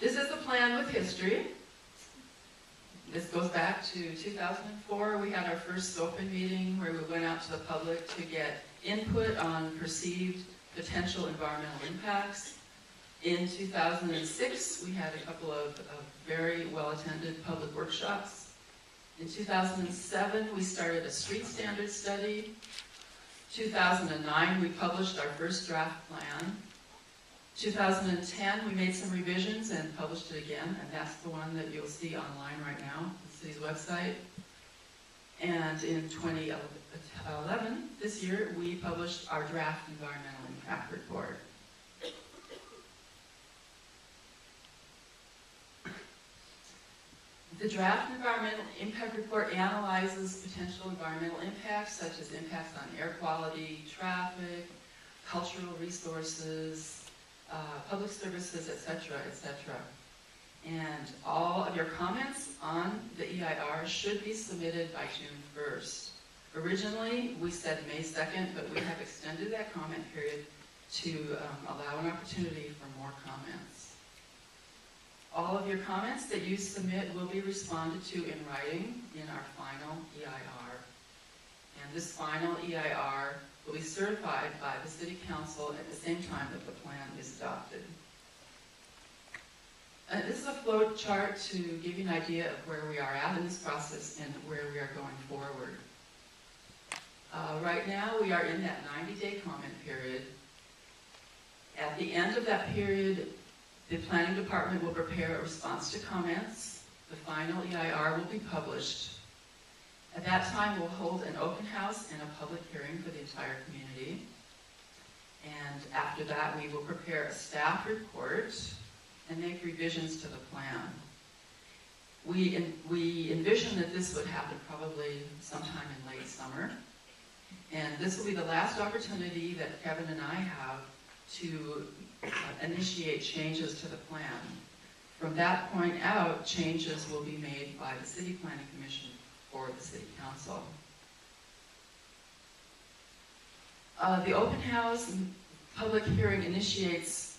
This is the plan with history. This goes back to 2004. We had our first open meeting where we went out to the public to get input on perceived potential environmental impacts. In 2006, we had a couple of very well-attended public workshops. In 2007, we started a street standard study. 2009, we published our first draft plan. 2010, we made some revisions and published it again, and that's the one that you'll see online right now, the city's website. And in 2011, this year, we published our draft environmental impact report. The draft environmental impact report analyzes potential environmental impacts, such as impacts on air quality, traffic, cultural resources, public services, etc., etc. And all of your comments on the EIR should be submitted by June 1st. Originally, we said May 2nd, but we have extended that comment period to allow an opportunity for more comments. All of your comments that you submit will be responded to in writing in our final EIR. And this final EIR will be certified by the City Council at the same time that the plan is adopted. This is a flow chart to give you an idea of where we are at in this process and where we are going forward. Right now, we are in that 90-day comment period. At the end of that period, the Planning Department will prepare a response to comments. The final EIR will be published. At that time, we'll hold an open house and a public hearing for the entire community. And after that, we will prepare a staff report and make revisions to the plan. We envision that this would happen probably sometime in late summer. And this will be the last opportunity that Kevin and I have to initiate changes to the plan. From that point out, changes will be made by the City Planning Commission or the City Council. The open house and public hearing initiates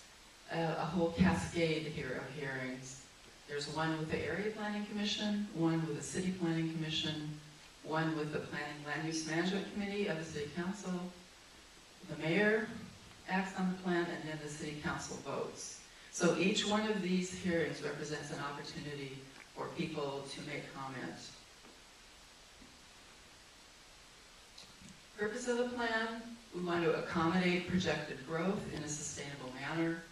a whole cascade here of hearings. There's one with the Area Planning Commission, one with the City Planning Commission, one with the Planning Land Use Management Committee of the City Council. The mayor acts on the plan, and then the City Council votes. So each one of these hearings represents an opportunity for people to make comments. Purpose of the plan, we want to accommodate projected growth in a sustainable manner,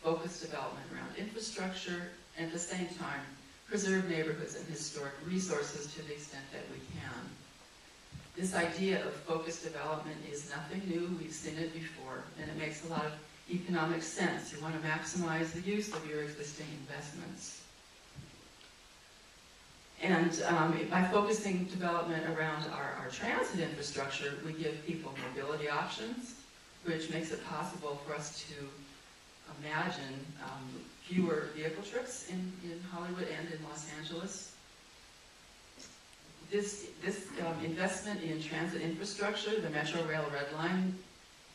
focus development around infrastructure, and at the same time, preserve neighborhoods and historic resources to the extent that we can. This idea of focused development is nothing new. We've seen it before, and it makes a lot of economic sense. You want to maximize the use of your existing investments. And by focusing development around our transit infrastructure, we give people mobility options, which makes it possible for us to imagine fewer vehicle trips in Hollywood and in Los Angeles. This investment in transit infrastructure, the Metro Rail Red Line,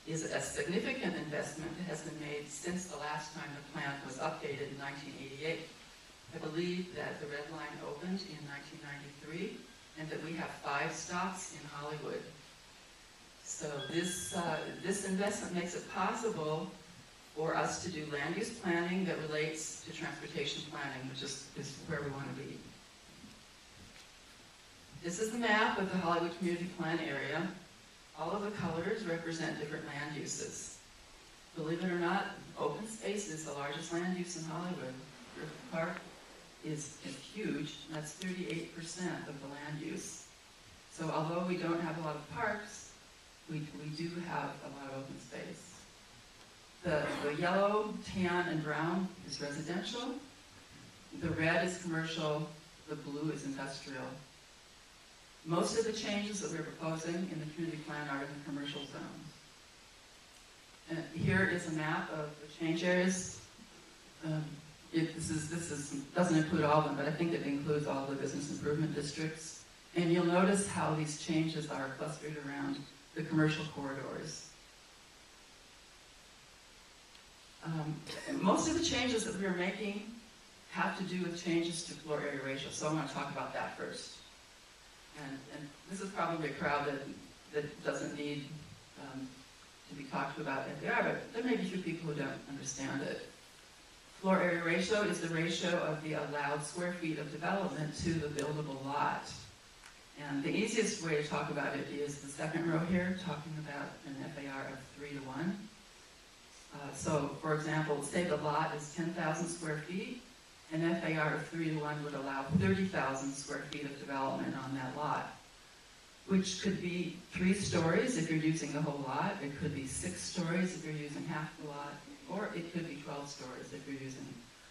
is a significant investment that has been made since the last time the plan was updated in 1988. I believe that the Red Line opened in 1993 and that we have 5 stops in Hollywood. So this investment makes it possible for us to do land use planning that relates to transportation planning, which is where we want to be. This is the map of the Hollywood Community Plan area. All of the colors represent different land uses. Believe it or not, open space is the largest land use in Hollywood. Griffith Park is huge. That's 38% of the land use. So although we don't have a lot of parks, we do have a lot of open space. The yellow, tan, and brown is residential. The red is commercial. The blue is industrial. Most of the changes that we're proposing in the community plan are in the commercial zones. And here is a map of the change areas. This doesn't include all of them, but I think it includes all the business improvement districts. And you'll notice how these changes are clustered around the commercial corridors. Most of the changes that we're making have to do with changes to floor area ratio, so I want to talk about that first. And this is probably a crowd that doesn't need to be talked about FAR, but there may be a few people who don't understand it. Floor area ratio is the ratio of the allowed square feet of development to the buildable lot. And the easiest way to talk about it is the second row here, talking about an FAR of 3 to 1. So, for example, say the lot is 10,000 square feet, an FAR of 3 to 1 would allow 30,000 square feet of development on that lot, which could be 3 stories if you're using the whole lot, it could be 6 stories if you're using half the lot, or it could be 12 stories if you're using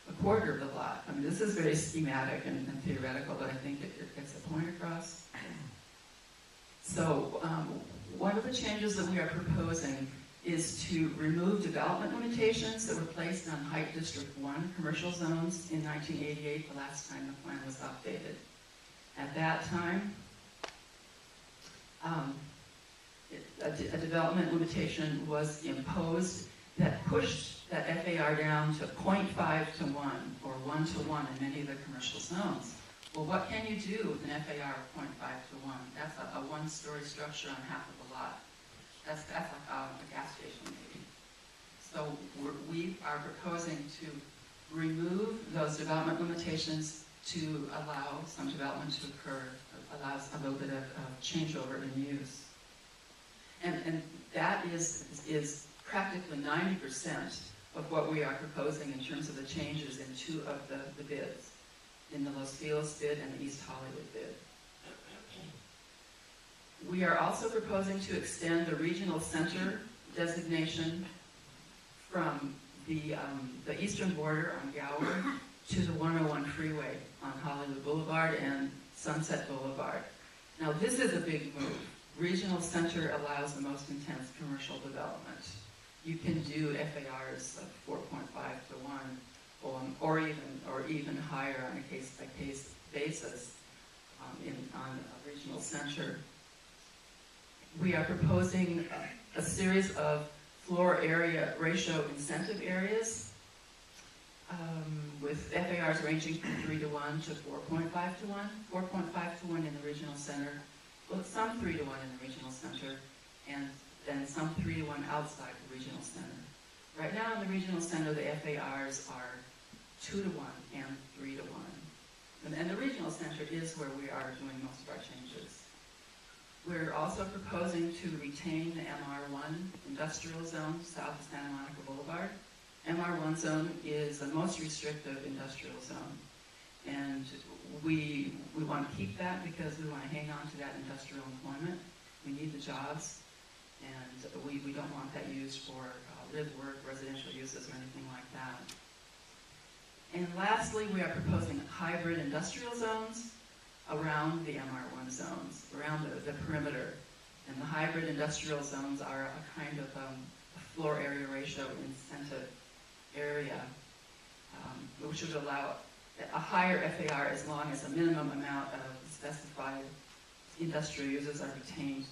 a quarter of the lot. I mean, this is very schematic and theoretical, but I think it gets the point across. So, one of the changes that we are proposing is to remove development limitations that were placed on Height District 1 commercial zones in 1988, the last time the plan was updated. At that time, a development limitation was imposed that pushed that FAR down to 0.5 to 1 or 1 to 1 in many of the commercial zones. Well, what can you do with an FAR of 0.5 to 1? That's a one-story structure on half of the lot. That's like a gas station maybe. So we are proposing to remove those development limitations to allow some development to occur, allows a little bit of changeover in use. And that is practically 90% of what we are proposing in terms of the changes in 2 of the bids, in the Los Feliz bid and the East Hollywood bid. We are also proposing to extend the regional center designation from the eastern border on Gower to the 101 freeway on Hollywood Boulevard and Sunset Boulevard. Now this is a big move. Regional center allows the most intense commercial development. You can do FARs of 4.5 to 1 or even higher on a case-by-case basis on a regional center. We are proposing a series of floor area ratio incentive areas with FARs ranging from 3 to 1 to 4.5 to 1, 4.5 to 1 in the regional center, well, some 3 to 1 in the regional center, and then some 3 to 1 outside the regional center. Right now in the regional center, the FARs are 2 to 1 and 3 to 1. And the regional center is where we are doing most of our changes. We're also proposing to retain the MR1 industrial zone south of Santa Monica Boulevard. MR1 zone is the most restrictive industrial zone. And we want to keep that because we want to hang on to that industrial employment. We need the jobs, and we don't want that used for live, work, residential uses or anything like that. And lastly, we are proposing hybrid industrial zones around the MR1 zones, around the perimeter. And the hybrid industrial zones are a kind of a floor area ratio incentive area, which would allow a higher FAR as long as a minimum amount of specified industrial uses are retained